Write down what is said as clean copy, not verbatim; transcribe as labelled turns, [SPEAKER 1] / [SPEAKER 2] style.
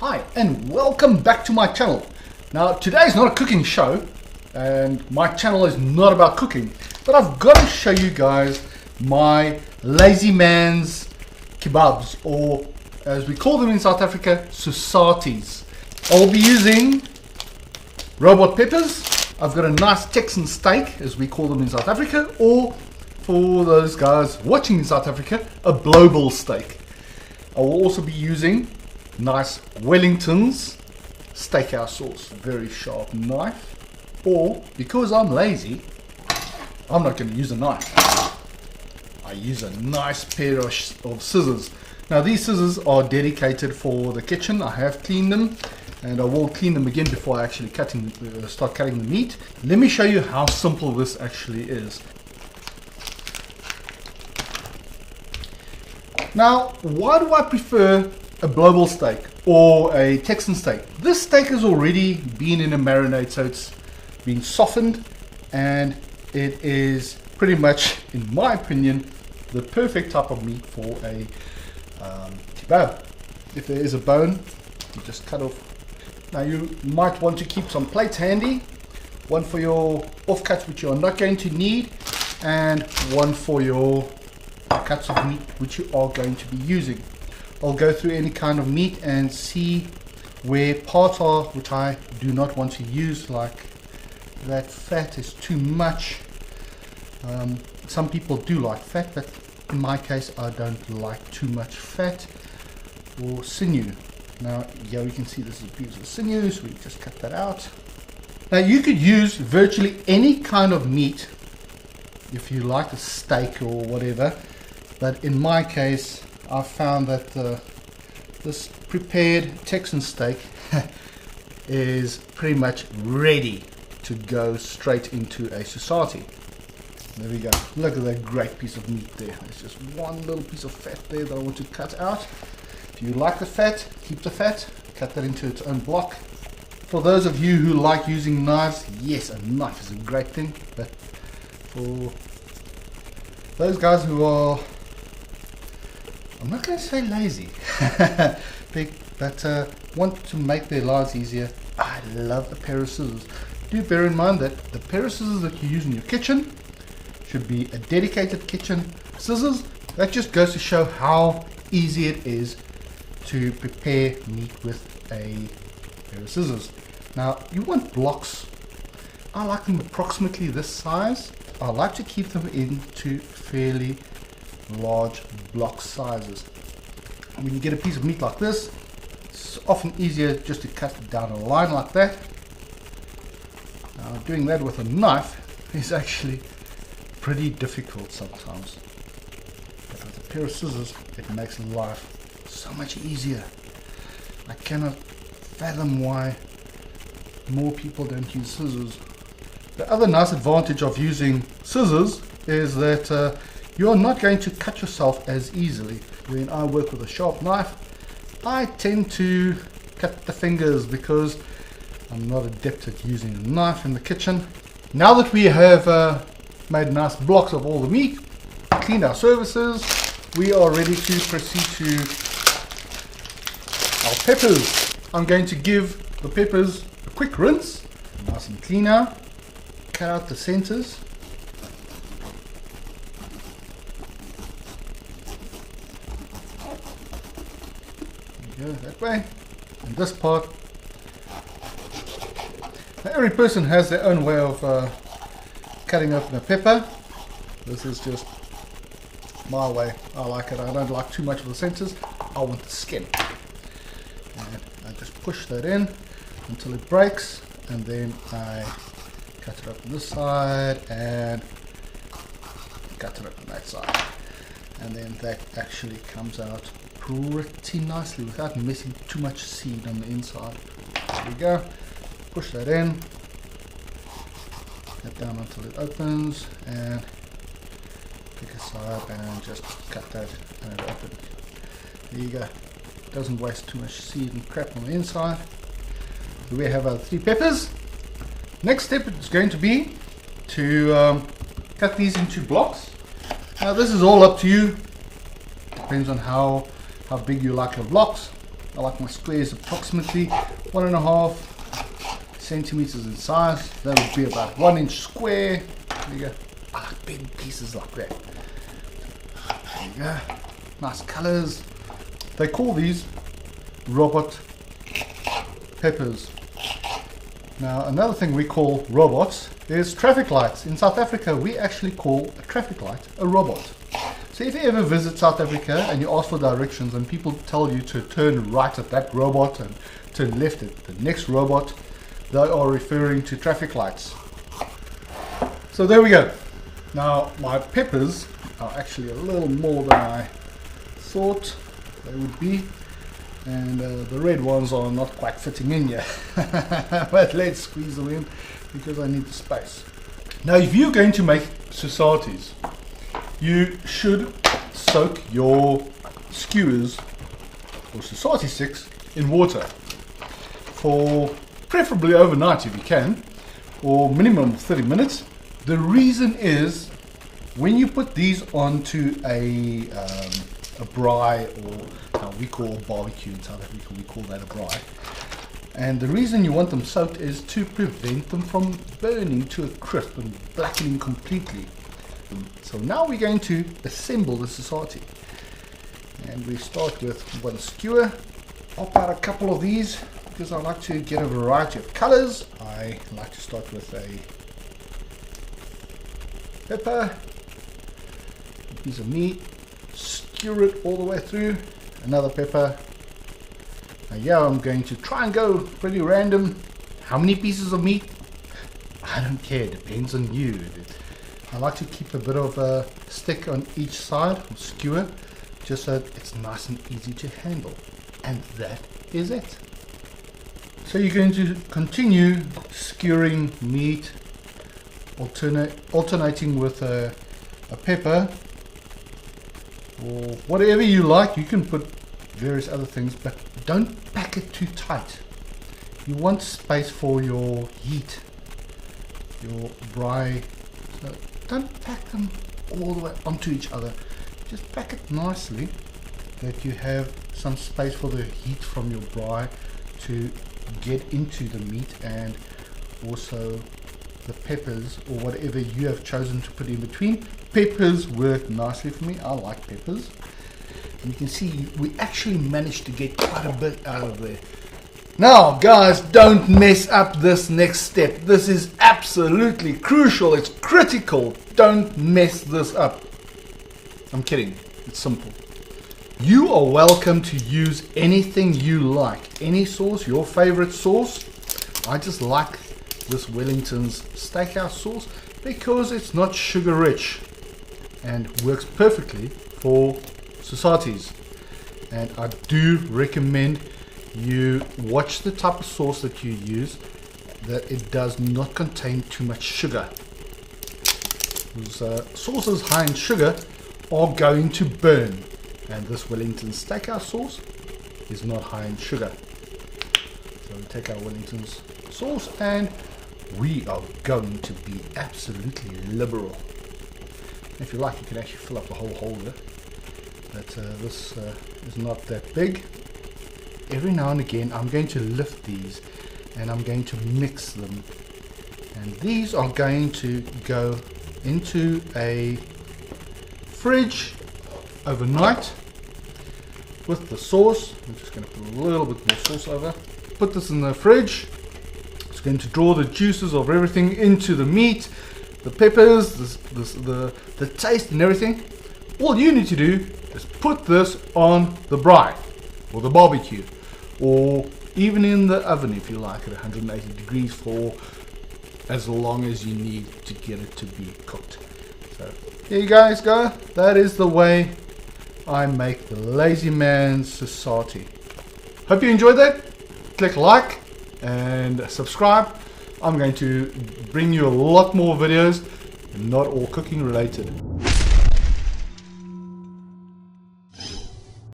[SPEAKER 1] Hi and welcome back to my channel. Now today is not a cooking show and my channel is not about cooking, but I've got to show you guys my lazy man's kebabs, or as we call them in South Africa, Sosaties. I'll be using robot peppers. I've got a nice Texan steak, as we call them in South Africa, or for those guys watching in South Africa, a blowball steak. I will also be using nice Wellington's steakhouse sauce, very sharp knife, or because I'm lazy, I'm not going to use a knife. I use a nice pair of scissors. Now these scissors are dedicated for the kitchen. I have cleaned them and I will clean them again before I actually start cutting the meat. Let me show you how simple this actually is. Now, why do I prefer a blowball steak or a Texan steak? This steak has already been in a marinade, so it's been softened, and it is pretty much, in my opinion, the perfect type of meat for a kebab. If there is a bone, you just cut off. Now you might want to keep some plates handy, one for your offcuts which you are not going to need, and one for your cuts of meat which you are going to be using. I'll go through any kind of meat and see where parts are which I do not want to use, like that fat is too much. Some people do like fat, but in my case I don't like too much fat. Or sinew. Now here you can see this is a piece of sinew, so we just cut that out. Now you could use virtually any kind of meat if you like a steak or whatever, but in my case I found that this prepared Texan steak is pretty much ready to go straight into a Sosatie. There we go. Look at that great piece of meat there. There's just one little piece of fat there that I want to cut out. If you like the fat, keep the fat, cut that into its own block. For those of you who like using knives, yes, a knife is a great thing, but for those guys who are, I'm not going to say lazy, but want to make their lives easier, I love a pair of scissors. Do bear in mind that the pair of scissors that you use in your kitchen should be a dedicated kitchen scissors. That just goes to show how easy it is to prepare meat with a pair of scissors. Now you want blocks. I like them approximately this size. I like to keep them into fairly large block sizes. When you get a piece of meat like this, it's often easier just to cut it down a line like that. Now doing that with a knife is actually pretty difficult sometimes, but with a pair of scissors it makes life so much easier. I cannot fathom why more people don't use scissors. The other nice advantage of using scissors is that you're not going to cut yourself as easily. When I work with a sharp knife, I tend to cut the fingers because I'm not adept at using a knife in the kitchen. Now that we have made nice blocks of all the meat, cleaned our surfaces, we are ready to proceed to our peppers. I'm going to give the peppers a quick rinse, nice and clean now. Cut out the centers. There you go, that way. And this part, now every person has their own way of cutting open a pepper. This is just my way. I like it. I don't like too much of the centers. I want the skin. And I just push that in until it breaks, and then I cut it up on this side and cut it up on that side, and then that actually comes out pretty nicely without missing too much seed on the inside. There we go. Push that in, that down until it opens, and pick a side and just cut that and it opens. There you go. Doesn't waste too much seed and crap on the inside. We have our 3 peppers. Next step is going to be to cut these into blocks. Now this is all up to you. Depends on how big you like your blocks. I like my squares approximately 1.5 centimeters in size. That would be about 1 inch square. There you go. I like big pieces like that. There you go. Nice colors. They call these robot peppers. Now another thing we call robots is traffic lights. In South Africa we actually call a traffic light a robot. So if you ever visit South Africa and you ask for directions and people tell you to turn right at that robot and turn left at the next robot, they are referring to traffic lights. So there we go. Now my peppers are actually a little more than I thought they would be, and the red ones are not quite fitting in yet. But let's squeeze them in because I need the space. Now if you're going to make Sosaties, you should soak your skewers or Sosati sticks in water for preferably overnight if you can, or minimum 30 minutes. The reason is when you put these onto a braai, or we call barbecue in South Africa, we call that a braai. And the reason you want them soaked is to prevent them from burning to a crisp and blackening completely. So now we're going to assemble the Sosati. And we start with one skewer. Pop out a couple of these because I like to get a variety of colors. I like to start with a pepper, a piece of meat, skewer it all the way through, another pepper. Now yeah, I'm going to try and go pretty random. How many pieces of meat? I don't care, depends on you. I like to keep a bit of a stick on each side, or skewer, just so it's nice and easy to handle. And that is it. So you're going to continue skewering meat, alternating with a pepper, or whatever you like. You can put various other things, but don't pack it too tight. You want space for your heat, your braai. So don't pack them all the way onto each other. Just pack it nicely that you have some space for the heat from your braai to get into the meat, and also the peppers or whatever you have chosen to put in between. Peppers work nicely for me. I like peppers. And you can see we actually managed to get quite a bit out of there. Now guys, don't mess up this next step. This is absolutely crucial. It's critical. Don't mess this up. I'm kidding. It's simple. You are welcome to use anything you like. Any sauce, your favorite sauce. I just like this Wellington's Steakhouse sauce because it's not sugar rich and works perfectly for Sosaties. And I do recommend you watch the type of sauce that you use, that it does not contain too much sugar. Because sauces high in sugar are going to burn, and this Wellington Steakhouse sauce is not high in sugar. So we take our Wellington's sauce and we are going to be absolutely liberal. If you like, you can actually fill up the whole holder, but this is not that big. Every now and again I'm going to lift these and I'm going to mix them, and these are going to go into a fridge overnight with the sauce. I'm just going to put a little bit more sauce over. Put this in the fridge. It's going to draw the juices of everything into the meat, the peppers, the taste and everything. All you need to do is put this on the braai or the barbecue, or even in the oven if you like, at 180 degrees for as long as you need to get it to be cooked. So here you guys go. That is the way I make the Lazy Man's Sosati. Hope you enjoyed that. Click like and subscribe. I'm going to bring you a lot more videos, not all cooking related.